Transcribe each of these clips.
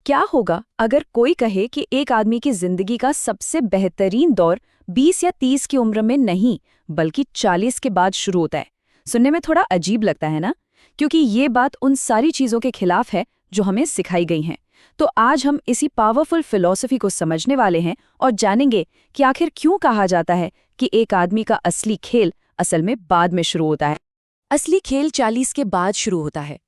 क्या होगा अगर कोई कहे कि एक आदमी की जिंदगी का सबसे बेहतरीन दौर 20 या 30 की उम्र में नहीं बल्कि 40 के बाद शुरू होता है। सुनने में थोड़ा अजीब लगता है ना, क्योंकि ये बात उन सारी चीजों के खिलाफ है जो हमें सिखाई गई हैं। तो आज हम इसी पावरफुल फिलॉसफी को समझने वाले हैं और जानेंगे कि आखिर क्यों कहा जाता है कि एक आदमी का असली खेल असल में बाद में शुरू होता है। असली खेल 40 के बाद शुरू होता है।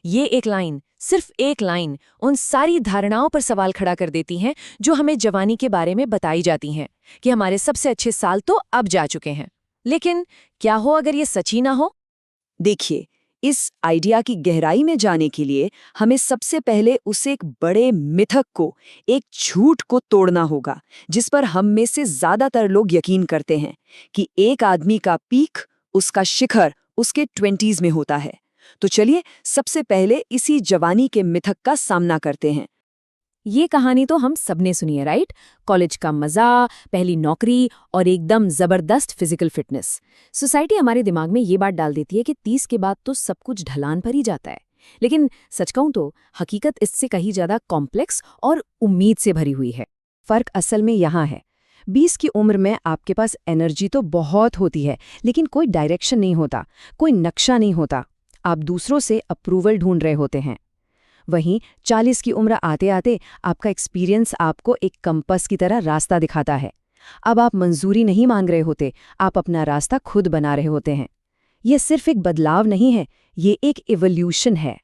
ये एक लाइन, सिर्फ एक लाइन, उन सारी धारणाओं पर सवाल खड़ा कर देती हैं जो हमें जवानी के बारे में बताई जाती हैं कि हमारे सबसे अच्छे साल तो अब जा चुके हैं। लेकिन क्या हो अगर ये सच ही ना हो? देखिए, इस आइडिया की गहराई में जाने के लिए हमें सबसे पहले उस एक बड़े मिथक को, एक झूठ को तोड़ना होगा जिस पर हम में से ज्यादातर लोग यकीन करते हैं कि एक आदमी का पीक, उसका शिखर उसके 20s में होता है। तो चलिए सबसे पहले इसी जवानी के मिथक का सामना करते हैं। ये कहानी तो हम सबने सुनी है, राइट? कॉलेज का मजा, पहली नौकरी और एकदम जबरदस्त फिजिकल फिटनेस। सोसाइटी हमारे दिमाग में ये बात डाल देती है कि 30 के बाद तो सब कुछ ढलान पर ही जाता है। लेकिन सच कहूं तो हकीकत इससे कहीं ज्यादा कॉम्प्लेक्स और उम्मीद से भरी हुई है। फर्क असल में यहाँ है। 20 की उम्र में आपके पास एनर्जी तो बहुत होती है, लेकिन कोई डायरेक्शन नहीं होता, कोई नक्शा नहीं होता। आप दूसरों से अप्रूवल ढूंढ रहे होते हैं। वहीं 40 की उम्र आते आते आपका एक्सपीरियंस आपको एक कंपास की तरह रास्ता दिखाता है। अब आप मंजूरी नहीं मांग रहे होते, आप अपना रास्ता खुद बना रहे होते हैं। ये सिर्फ एक बदलाव नहीं है, ये एक एवोल्यूशन है।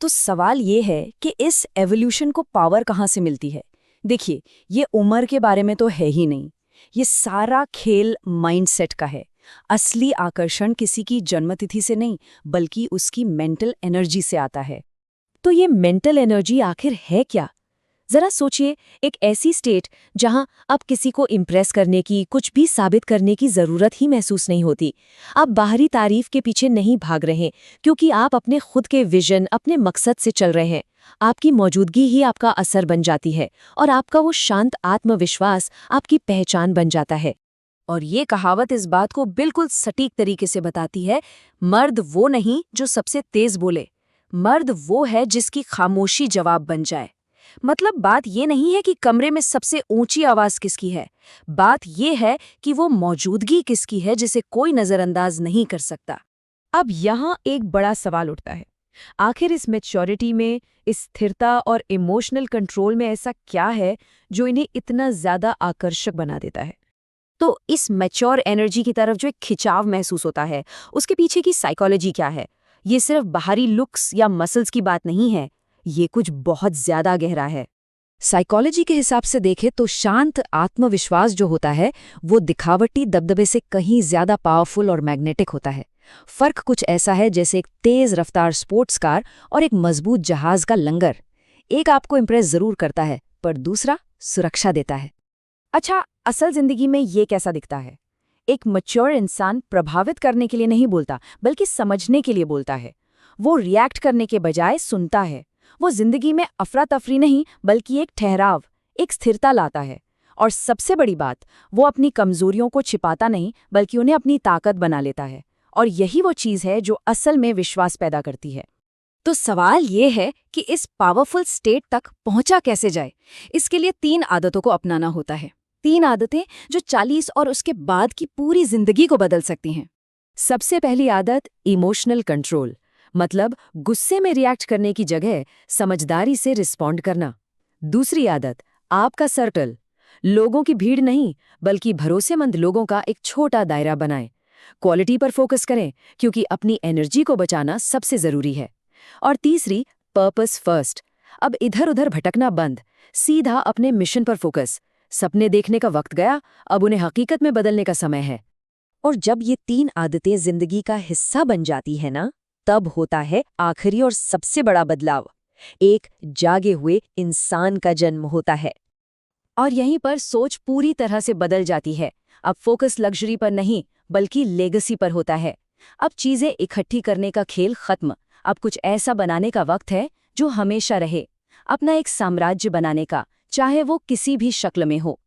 तो सवाल ये है कि इस एवोल्यूशन को पावर कहाँ से मिलती है? देखिए, ये उम्र के बारे में तो है ही नहीं। ये सारा खेल माइंडसेट का है। असली आकर्षण किसी की जन्मतिथि से नहीं, बल्कि उसकी मेंटल एनर्जी से आता है। तो ये मेंटल एनर्जी आखिर है क्या? जरा सोचिए, एक ऐसी स्टेट जहां अब किसी को इम्प्रेस करने की, कुछ भी साबित करने की जरूरत ही महसूस नहीं होती। आप बाहरी तारीफ के पीछे नहीं भाग रहे, क्योंकि आप अपने खुद के विजन, अपने मकसद से चल रहे हैं। आपकी मौजूदगी ही आपका असर बन जाती है और आपका वो शांत आत्मविश्वास आपकी पहचान बन जाता है। और ये कहावत इस बात को बिल्कुल सटीक तरीके से बताती है, मर्द वो नहीं जो सबसे तेज बोले, मर्द वो है जिसकी खामोशी जवाब बन जाए। मतलब बात ये नहीं है कि कमरे में सबसे ऊंची आवाज किसकी है, बात ये है कि वो मौजूदगी किसकी है जिसे कोई नजरअंदाज नहीं कर सकता। अब यहाँ एक बड़ा सवाल उठता है, आखिर इस मैच्योरिटी में, इस स्थिरता और इमोशनल कंट्रोल में ऐसा क्या है जो इन्हें इतना ज्यादा आकर्षक बना देता है? तो इस मैच्योर एनर्जी की तरफ जो एक खिंचाव महसूस होता है, उसके पीछे की साइकोलॉजी क्या है? ये सिर्फ बाहरी लुक्स या मसल्स की बात नहीं है, ये कुछ बहुत ज्यादा गहरा है। साइकोलॉजी के हिसाब से देखें तो शांत आत्मविश्वास जो होता है वो दिखावटी दबदबे से कहीं ज्यादा पावरफुल और मैग्नेटिक होता है। फर्क कुछ ऐसा है जैसे एक तेज रफ्तार स्पोर्ट्स कार और एक मजबूत जहाज का लंगर। एक आपको इम्प्रेस जरूर करता है, पर दूसरा सुरक्षा देता है। अच्छा, असल जिंदगी में ये कैसा दिखता है? एक मैच्योर इंसान प्रभावित करने के लिए नहीं बोलता, बल्कि समझने के लिए बोलता है। वो रिएक्ट करने के बजाय सुनता है। वो जिंदगी में अफरा तफरी नहीं, बल्कि एक ठहराव, एक स्थिरता लाता है। और सबसे बड़ी बात, वो अपनी कमजोरियों को छिपाता नहीं, बल्कि उन्हें अपनी ताकत बना लेता है। और यही वो चीज़ है जो असल में विश्वास पैदा करती है। तो सवाल ये है कि इस पावरफुल स्टेट तक पहुंचा कैसे जाए? इसके लिए 3 आदतों को अपनाना होता है। 3 आदतें जो 40 और उसके बाद की पूरी जिंदगी को बदल सकती हैं। सबसे पहली आदत, इमोशनल कंट्रोल, मतलब गुस्से में रिएक्ट करने की जगह समझदारी से रिस्पॉन्ड करना। दूसरी आदत, आपका सर्कल, लोगों की भीड़ नहीं बल्कि भरोसेमंद लोगों का एक छोटा दायरा बनाएं। क्वालिटी पर फोकस करें, क्योंकि अपनी एनर्जी को बचाना सबसे जरूरी है। और तीसरी, पर्पस फर्स्ट, अब इधर उधर भटकना बंद, सीधा अपने मिशन पर फोकस। सपने देखने का वक्त गया, अब उन्हें हकीकत में बदलने का समय है। और जब ये 3 आदतें जिंदगी का हिस्सा बन जाती है ना, तब होता है आखिरी और सबसे बड़ा बदलाव। एक जागे हुए इंसान का जन्म होता है। और यहीं पर सोच पूरी तरह से बदल जाती है। अब फोकस लग्जरी पर नहीं, बल्कि लेगेसी पर होता है। अब चीजें इकट्ठी करने का खेल खत्म। अब कुछ ऐसा बनाने का वक्त है जो हमेशा रहे, अपना एक साम्राज्य बनाने का, चाहे वो किसी भी शक्ल में हो।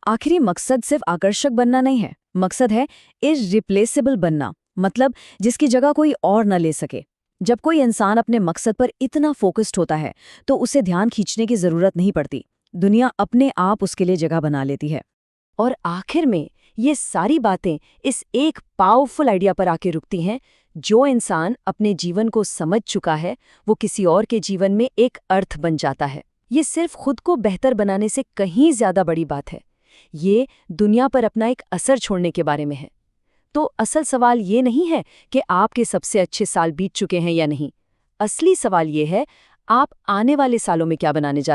आखिरी मकसद सिर्फ आकर्षक बनना नहीं है, मकसद है इररिप्लेसेबल बनना, मतलब जिसकी जगह कोई और न ले सके। जब कोई इंसान अपने मकसद पर इतना फोकस्ड होता है तो उसे ध्यान खींचने की जरूरत नहीं पड़ती, दुनिया अपने आप उसके लिए जगह बना लेती है। और आखिर में ये सारी बातें इस एक पावरफुल आइडिया पर आके रुकती हैं, जो इंसान अपने जीवन को समझ चुका है वो किसी और के जीवन में एक अर्थ बन जाता है। ये सिर्फ खुद को बेहतर बनाने से कहीं ज्यादा बड़ी बात है, ये दुनिया पर अपना एक असर छोड़ने के बारे में है। तो असल सवाल ये नहीं है कि आपके सबसे अच्छे साल बीत चुके हैं या नहीं, असली सवाल ये है आप आने वाले सालों में क्या बनाने जा